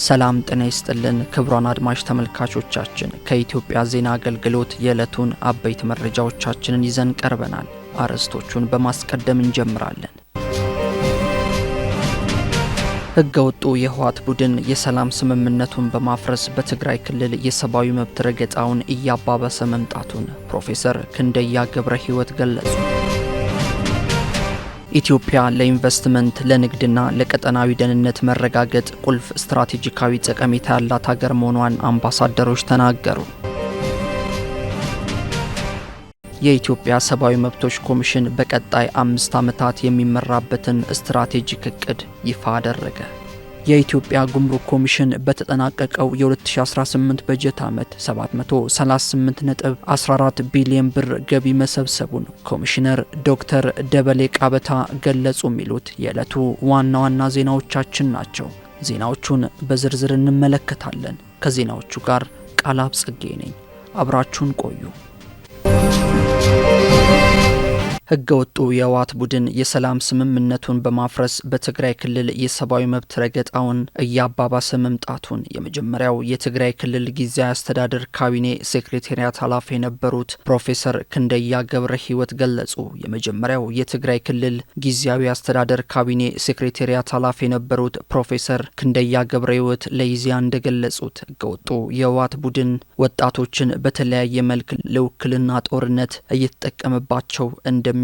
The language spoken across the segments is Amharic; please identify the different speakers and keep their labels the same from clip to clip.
Speaker 1: ሰላም ጤና ይስጥልን ክቡራን አድማጭ ተመልካቾቻችን ከኢትዮጵያ ዜና አገልግሎት የዕለቱን አበይት መረጃዎቻችንን ይዘን ቀርበናል። አርዕስቶቹን በማስቀደም እንጀምራለን። ህገወጡ የህወሓት ቡድን የሰላም ስምምነቱን በማፍረስ በትግራይ ክልል የሰብአዊ መብት ረገጣውን እያባባሰ መምጣቱን ፕሮፌሰር ክንደያ ገብረ ሕይወት ገለጹ። ኢትዮጵያ ለኢንቨስትመንት ለንግድና ለቀጠናዊ ደህንነት መረጋገጥ ቁልፍ ስትራቴጂካዊ ጠቀሜታ ያላት ሀገር መሆኗን አምባሳደሮች ተናገሩ። የኢትዮጵያ ሰብአዊ መብቶች ኮሚሽን በቀጣይ 5 ዓመታት የሚመራበትን ስትራቴጂክ እቅድ ይፋ አደረገ። የኢትዮጵያ ጉምሩክ ኮሚሽን በተጠናቀቀው የ2018 በጀት ዓመት 738.14 ቢሊዮን ብር ገቢ መሰብሰቡን ኮሚሽነር ዶክተር ደበሌ ቃበታ ገለጹ። የሚሉት የዕለቱ ዋና ዋና ዜናዎቻችን ናቸው። ዜናዎቹን በዝርዝር እንመለከታለን። ከዜናዎቹ ጋር ቃላብ ጽጌ ነኝ። አብራችሁን ቆዩ። ህገወጡ የህወሓት ቡድን የሰላም ስምምነቱን በማፍረስ በትግራይ ክልል የሰብአዊ መብት ረገጣውን እያባባሰ መምጣቱን የመጀመሪያው የትግራይ ክልል ጊዜያዊ አስተዳደር ካቢኔ ሴክሬታሪያት ኃላፊ የነበሩት ፕሮፌሰር ክንደያ ገብረ ሕይወት ገለጹ። የመጀመሪያው የትግራይ ክልል ጊዜያዊ አስተዳደር ካቢኔ ሴክሬታሪያት ኃላፊ የነበሩት ፕሮፌሰር ክንደያ ገብረ ሕይወት ለኢዜአ እንደገለጹት ህገወጡ የህወሓት ቡድን ወጣቶችን በተለያየ መልክ ለውክልና ጦርነት እየተጠቀመባቸው እንደሚገኝ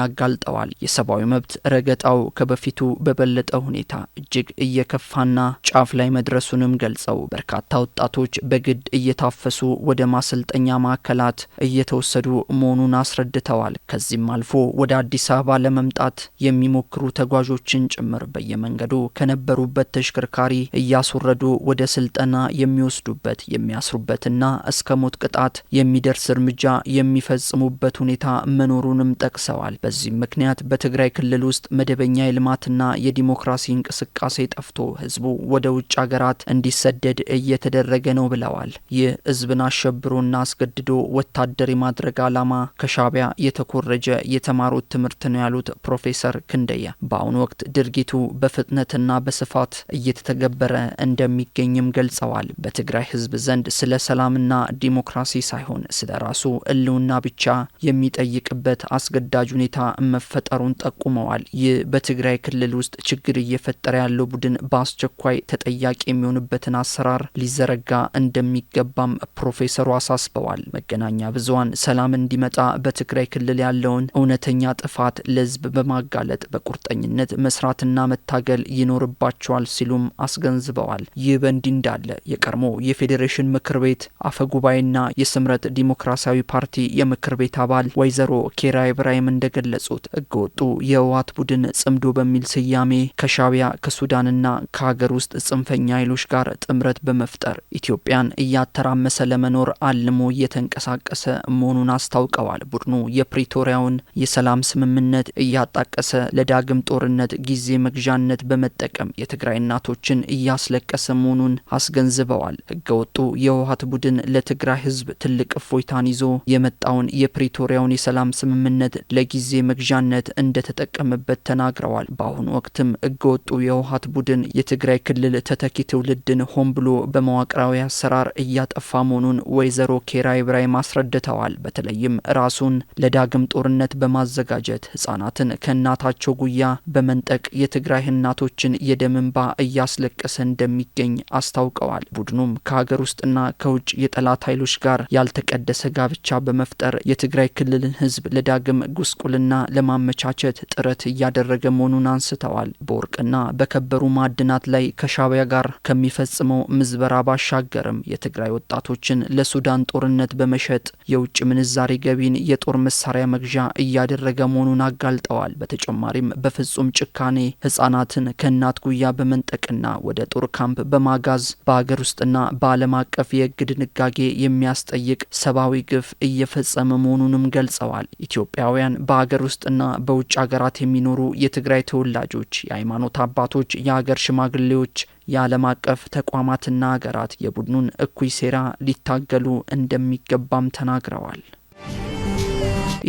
Speaker 1: አጋልጠዋል። የሰብአዊ መብት ረገጣው ከበፊቱ በበለጠ ሁኔታ እጅግ እየከፋና ጫፍ ላይ መድረሱንም ገልጸው በርካታ ወጣቶች በግድ እየታፈሱ ወደ ማሰልጠኛ ማዕከላት እየተወሰዱ መሆኑን አስረድተዋል። ከዚህም አልፎ ወደ አዲስ አበባ ለመምጣት የሚሞክሩ ተጓዦችን ጭምር በየመንገዱ ከነበሩበት ተሽከርካሪ እያስወረዱ ወደ ስልጠና የሚወስዱበት የሚያስሩበትና እስከ ሞት ቅጣት የሚደርስ እርምጃ የሚፈጽሙበት ሁኔታ መኖሩንም ጠቅሰዋል። በዚህም ምክንያት በትግራይ ክልል ውስጥ መደበኛ የልማትና የዲሞክራሲ እንቅስቃሴ ጠፍቶ ህዝቡ ወደ ውጭ ሀገራት እንዲሰደድ እየተደረገ ነው ብለዋል። ይህ ህዝብን አሸብሮና አስገድዶ ወታደር የማድረግ ዓላማ ከሻዕቢያ የተኮረጀ የተማሩት ትምህርት ነው ያሉት ፕሮፌሰር ክንደያ በአሁኑ ወቅት ድርጊቱ በፍጥነትና በስፋት እየተተገበረ እንደሚገኝም ገልጸዋል። በትግራይ ህዝብ ዘንድ ስለ ሰላምና ዲሞክራሲ ሳይሆን ስለ ራሱ ህልውና ብቻ የሚጠይቅበት አስገዳጅ ሁኔታ መፈጠሩን ጠቁመዋል። ይህ በትግራይ ክልል ውስጥ ችግር እየፈጠረ ያለው ቡድን በአስቸኳይ ተጠያቂ የሚሆንበትን አሰራር ሊዘረጋ እንደሚገባም ፕሮፌሰሩ አሳስበዋል። መገናኛ ብዙሃን ሰላም እንዲመጣ በትግራይ ክልል ያለውን እውነተኛ ጥፋት ለህዝብ በማጋለጥ በቁርጠኝነት መስራትና መታገል ይኖርባቸዋል ሲሉም አስገንዝበዋል። ይህ በእንዲህ እንዳለ የቀድሞ የፌዴሬሽን ምክር ቤት አፈጉባኤና የስምረት ዲሞክራሲያዊ ፓርቲ የምክር ቤት አባል ወይዘሮ ኬራ ኢብራሂም እንደገለጹት ህገወጡ የህወሓት ቡድን ጽምዶ በሚል ስያሜ ከሻዕቢያ ከሱዳንና ከሀገር ውስጥ ጽንፈኛ ኃይሎች ጋር ጥምረት በመፍጠር ኢትዮጵያን እያተራመሰ ለመኖር አልሞ እየተንቀሳቀሰ መሆኑን አስታውቀዋል። ቡድኑ የፕሪቶሪያውን የሰላም ስምምነት እያጣቀሰ ለዳግም ጦርነት ጊዜ መግዣነት በመጠቀም የትግራይ እናቶችን እያስለቀሰ መሆኑን አስገንዝበዋል። ህገወጡ የህወሓት ቡድን ለትግራይ ህዝብ ትልቅ እፎይታን ይዞ የመጣውን የፕሪቶሪያውን የሰላም ስምምነት ለጊዜ መግዣነት እንደተጠቀመበት ተናግረዋል። በአሁኑ ወቅትም ህገወጡ የህወሓት ቡድን የትግራይ ክልል ተተኪ ትውልድን ሆን ብሎ በመዋቅራዊ አሰራር እያጠፋ መሆኑን ወይዘሮ ኬራ ኢብራሂም አስረድተዋል። በተለይም ራሱን ለዳግም ጦርነት በማዘጋጀት ህጻናትን ከእናታቸው ጉያ በመንጠቅ የትግራይ እናቶችን የደም እንባ እያስለቀሰ እንደሚገኝ አስታውቀዋል። ቡድኑም ከሀገር ውስጥና ከውጭ የጠላት ኃይሎች ጋር ያልተቀደሰ ጋብቻ በመፍጠር የትግራይ ክልልን ህዝብ ለዳግም ጉስቁልና ለማመቻቸት ጥረት እያደረገ መሆኑን አንስተዋል። በወርቅና በከበሩ ማዕድናት ላይ ከሻዕቢያ ጋር ከሚፈጽመው ምዝበራ ባሻገርም የትግራይ ወጣቶችን ለሱዳን ጦርነት በመሸጥ የውጭ ምንዛሪ ገቢን የጦር መሳሪያ መግዣ እያደረገ መሆኑን አጋልጠዋል። በተጨማሪም በፍጹም ጭካኔ ህጻናትን ከእናት ጉያ በመንጠቅና ወደ ጦር ካምፕ በማጋዝ በሀገር ውስጥና በዓለም አቀፍ የህግ ድንጋጌ የሚያስጠይቅ ሰብአዊ ግፍ እየፈጸመ መሆኑንም ገልጸዋል። ኢትዮጵያውያን በሀገር ውስጥና በውጭ ሀገራት የሚኖሩ የትግራይ ተወላጆች፣ የሃይማኖት አባቶች፣ የሀገር ሽማግሌዎች፣ የዓለም አቀፍ ተቋማትና ሀገራት የቡድኑን እኩይ ሴራ ሊታገሉ እንደሚገባም ተናግረዋል።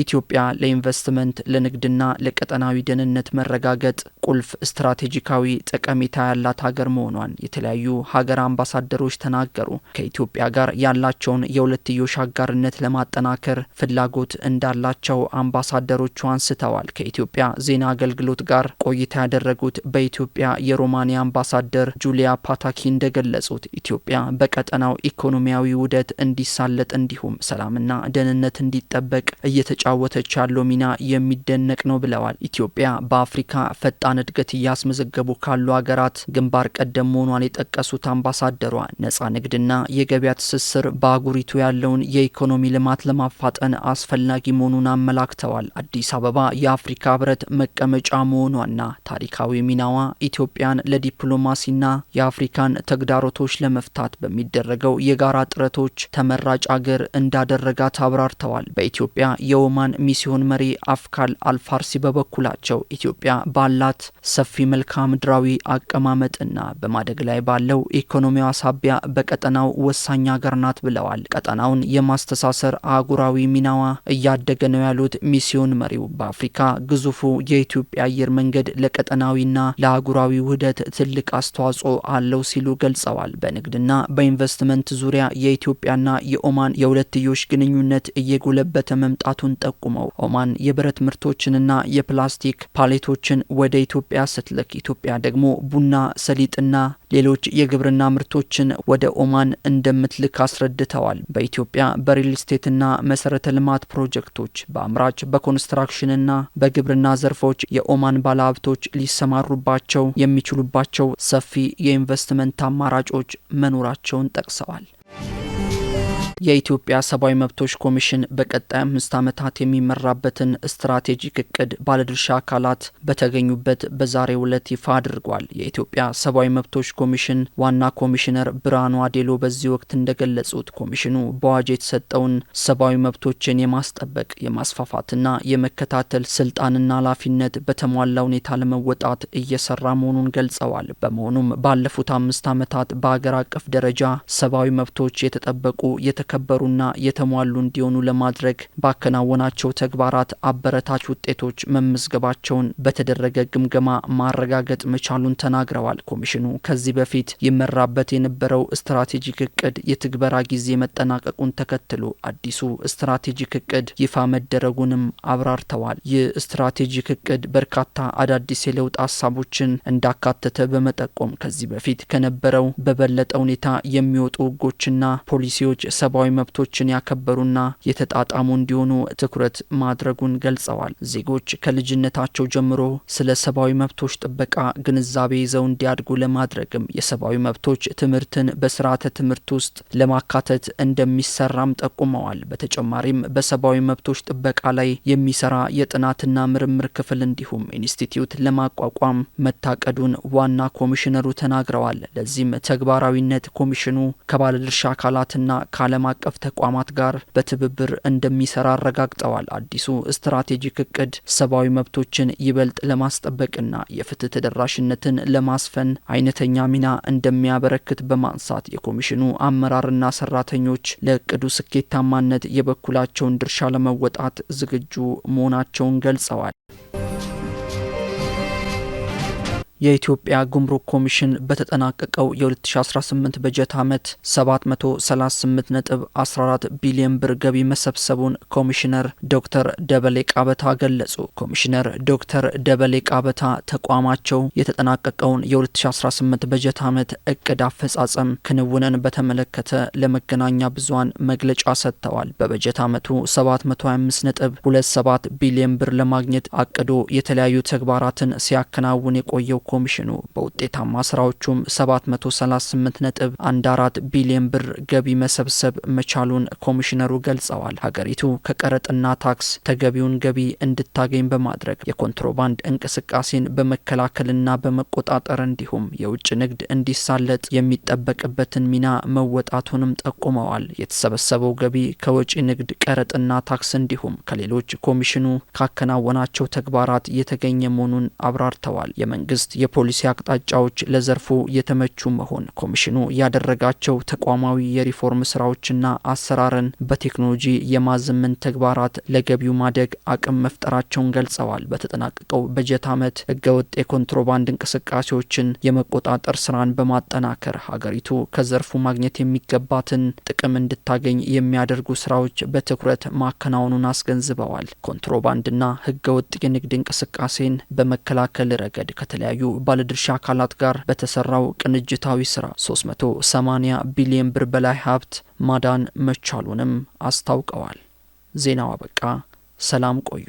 Speaker 1: ኢትዮጵያ ለኢንቨስትመንት ለንግድና ለቀጠናዊ ደህንነት መረጋገጥ ቁልፍ ስትራቴጂካዊ ጠቀሜታ ያላት ሀገር መሆኗን የተለያዩ ሀገር አምባሳደሮች ተናገሩ። ከኢትዮጵያ ጋር ያላቸውን የሁለትዮሽ አጋርነት ለማጠናከር ፍላጎት እንዳላቸው አምባሳደሮቹ አንስተዋል። ከኢትዮጵያ ዜና አገልግሎት ጋር ቆይታ ያደረጉት በኢትዮጵያ የሮማኒያ አምባሳደር ጁሊያ ፓታኪ እንደገለጹት ኢትዮጵያ በቀጠናው ኢኮኖሚያዊ ውህደት እንዲሳለጥ እንዲሁም ሰላምና ደህንነት እንዲጠበቅ እየተጫወተች ያለው ሚና የሚደነቅ ነው ብለዋል። ኢትዮጵያ በአፍሪካ ፈጣን እድገት እያስመዘገቡ ካሉ ሀገራት ግንባር ቀደም መሆኗን የጠቀሱት አምባሳደሯ ነጻ ንግድና የገበያ ትስስር በአህጉሪቱ ያለውን የኢኮኖሚ ልማት ለማፋጠን አስፈላጊ መሆኑን አመላክተዋል። አዲስ አበባ የአፍሪካ ህብረት መቀመጫ መሆኗና ታሪካዊ ሚናዋ ኢትዮጵያን ለዲፕሎማሲና የአፍሪካን ተግዳሮቶች ለመፍታት በሚደረገው የጋራ ጥረቶች ተመራጭ አገር እንዳደረጋት አብራርተዋል። በኢትዮጵያ የኦማን ሚስዮን መሪ አፍካል አልፋርሲ በበኩላቸው ኢትዮጵያ ባላት ሰፊ መልክዓ ምድራዊ አቀማመጥና በማደግ ላይ ባለው ኢኮኖሚዋ ሳቢያ በቀጠናው ወሳኝ ሀገር ናት ብለዋል። ቀጠናውን የማስተሳሰር አህጉራዊ ሚናዋ እያደገ ነው ያሉት ሚስዮን መሪው በአፍሪካ ግዙፉ የኢትዮጵያ አየር መንገድ ለቀጠናዊና ለአህጉራዊ ውህደት ትልቅ አስተዋጽኦ አለው ሲሉ ገልጸዋል። በንግድና በኢንቨስትመንት ዙሪያ የኢትዮጵያና የኦማን የሁለትዮሽ ግንኙነት እየጎለበተ መምጣቱን ጠቁመው ኦማን የብረት ምርቶችንና የፕላስቲክ ፓሌቶችን ወደ ኢትዮጵያ ስትልክ ኢትዮጵያ ደግሞ ቡና፣ ሰሊጥና ሌሎች የግብርና ምርቶችን ወደ ኦማን እንደምትልክ አስረድተዋል። በኢትዮጵያ በሪል ስቴትና መሰረተ ልማት ፕሮጀክቶች፣ በአምራች በኮንስትራክሽንና በግብርና ዘርፎች የኦማን ባለሀብቶች ሊሰማሩባቸው የሚችሉባቸው ሰፊ የኢንቨስትመንት አማራጮች መኖራቸውን ጠቅሰዋል። የኢትዮጵያ ሰብአዊ መብቶች ኮሚሽን በቀጣይ 5 ዓመታት የሚመራበትን ስትራቴጂክ እቅድ ባለድርሻ አካላት በተገኙበት በዛሬው ዕለት ይፋ አድርጓል። የኢትዮጵያ ሰብአዊ መብቶች ኮሚሽን ዋና ኮሚሽነር ብርሃኑ አዴሎ በዚህ ወቅት እንደገለጹት ኮሚሽኑ በአዋጅ የተሰጠውን ሰብአዊ መብቶችን የማስጠበቅ የማስፋፋትና የመከታተል ስልጣንና ኃላፊነት በተሟላ ሁኔታ ለመወጣት እየሰራ መሆኑን ገልጸዋል። በመሆኑም ባለፉት 5 ዓመታት በአገር አቀፍ ደረጃ ሰብአዊ መብቶች የተጠበቁ የተከበሩና የተሟሉ እንዲሆኑ ለማድረግ ባከናወናቸው ተግባራት አበረታች ውጤቶች መመዝገባቸውን በተደረገ ግምገማ ማረጋገጥ መቻሉን ተናግረዋል። ኮሚሽኑ ከዚህ በፊት ይመራበት የነበረው ስትራቴጂክ እቅድ የትግበራ ጊዜ መጠናቀቁን ተከትሎ አዲሱ ስትራቴጂክ እቅድ ይፋ መደረጉንም አብራርተዋል። ይህ ስትራቴጂክ እቅድ በርካታ አዳዲስ የለውጥ ሀሳቦችን እንዳካተተ በመጠቆም ከዚህ በፊት ከነበረው በበለጠ ሁኔታ የሚወጡ ህጎችና ፖሊሲዎች ሰብአዊ መብቶችን ያከበሩና የተጣጣሙ እንዲሆኑ ትኩረት ማድረጉን ገልጸዋል። ዜጎች ከልጅነታቸው ጀምሮ ስለ ሰብአዊ መብቶች ጥበቃ ግንዛቤ ይዘው እንዲያድጉ ለማድረግም የሰብአዊ መብቶች ትምህርትን በስርዓተ ትምህርት ውስጥ ለማካተት እንደሚሰራም ጠቁመዋል። በተጨማሪም በሰብአዊ መብቶች ጥበቃ ላይ የሚሰራ የጥናትና ምርምር ክፍል እንዲሁም ኢንስቲትዩት ለማቋቋም መታቀዱን ዋና ኮሚሽነሩ ተናግረዋል። ለዚህም ተግባራዊነት ኮሚሽኑ ከባለድርሻ አካላትና ከዓለም አቀፍ ተቋማት ጋር በትብብር እንደሚሰራ አረጋግጠዋል። አዲሱ ስትራቴጂክ እቅድ ሰብአዊ መብቶችን ይበልጥ ለማስጠበቅና የፍትህ ተደራሽነትን ለማስፈን አይነተኛ ሚና እንደሚያበረክት በማንሳት የኮሚሽኑ አመራርና ሰራተኞች ለእቅዱ ስኬታማነት የበኩላቸውን ድርሻ ለመወጣት ዝግጁ መሆናቸውን ገልጸዋል። የኢትዮጵያ ጉምሩክ ኮሚሽን በተጠናቀቀው የ2018 በጀት ዓመት 738.14 ቢሊዮን ብር ገቢ መሰብሰቡን ኮሚሽነር ዶክተር ደበሌ ቃበታ ገለጹ። ኮሚሽነር ዶክተር ደበሌ ቃበታ ተቋማቸው የተጠናቀቀውን የ2018 በጀት ዓመት እቅድ አፈጻጸም ክንውንን በተመለከተ ለመገናኛ ብዙሃን መግለጫ ሰጥተዋል። በበጀት ዓመቱ 725.27 ቢሊዮን ብር ለማግኘት አቅዶ የተለያዩ ተግባራትን ሲያከናውን የቆየው ኮሚሽኑ በውጤታማ ስራዎቹም 738.14 ቢሊዮን ብር ገቢ መሰብሰብ መቻሉን ኮሚሽነሩ ገልጸዋል። ሀገሪቱ ከቀረጥና ታክስ ተገቢውን ገቢ እንድታገኝ በማድረግ የኮንትሮባንድ እንቅስቃሴን በመከላከልና በመቆጣጠር እንዲሁም የውጭ ንግድ እንዲሳለጥ የሚጠበቅበትን ሚና መወጣቱንም ጠቁመዋል። የተሰበሰበው ገቢ ከወጪ ንግድ፣ ቀረጥና ታክስ እንዲሁም ከሌሎች ኮሚሽኑ ካከናወናቸው ተግባራት የተገኘ መሆኑን አብራርተዋል። የመንግስት የፖሊሲ አቅጣጫዎች ለዘርፉ የተመቹ መሆን ኮሚሽኑ ያደረጋቸው ተቋማዊ የሪፎርም ስራዎችና አሰራርን በቴክኖሎጂ የማዘመን ተግባራት ለገቢው ማደግ አቅም መፍጠራቸውን ገልጸዋል። በተጠናቀቀው በጀት ዓመት ህገወጥ የኮንትሮባንድ እንቅስቃሴዎችን የመቆጣጠር ስራን በማጠናከር ሀገሪቱ ከዘርፉ ማግኘት የሚገባትን ጥቅም እንድታገኝ የሚያደርጉ ስራዎች በትኩረት ማከናወኑን አስገንዝበዋል። ኮንትሮባንድና ህገወጥ የንግድ እንቅስቃሴን በመከላከል ረገድ ከተለያዩ ባለድርሻ አካላት ጋር በተሰራው ቅንጅታዊ ስራ 380 ቢሊዮን ብር በላይ ሀብት ማዳን መቻሉንም አስታውቀዋል። ዜናው አበቃ። ሰላም ቆዩ።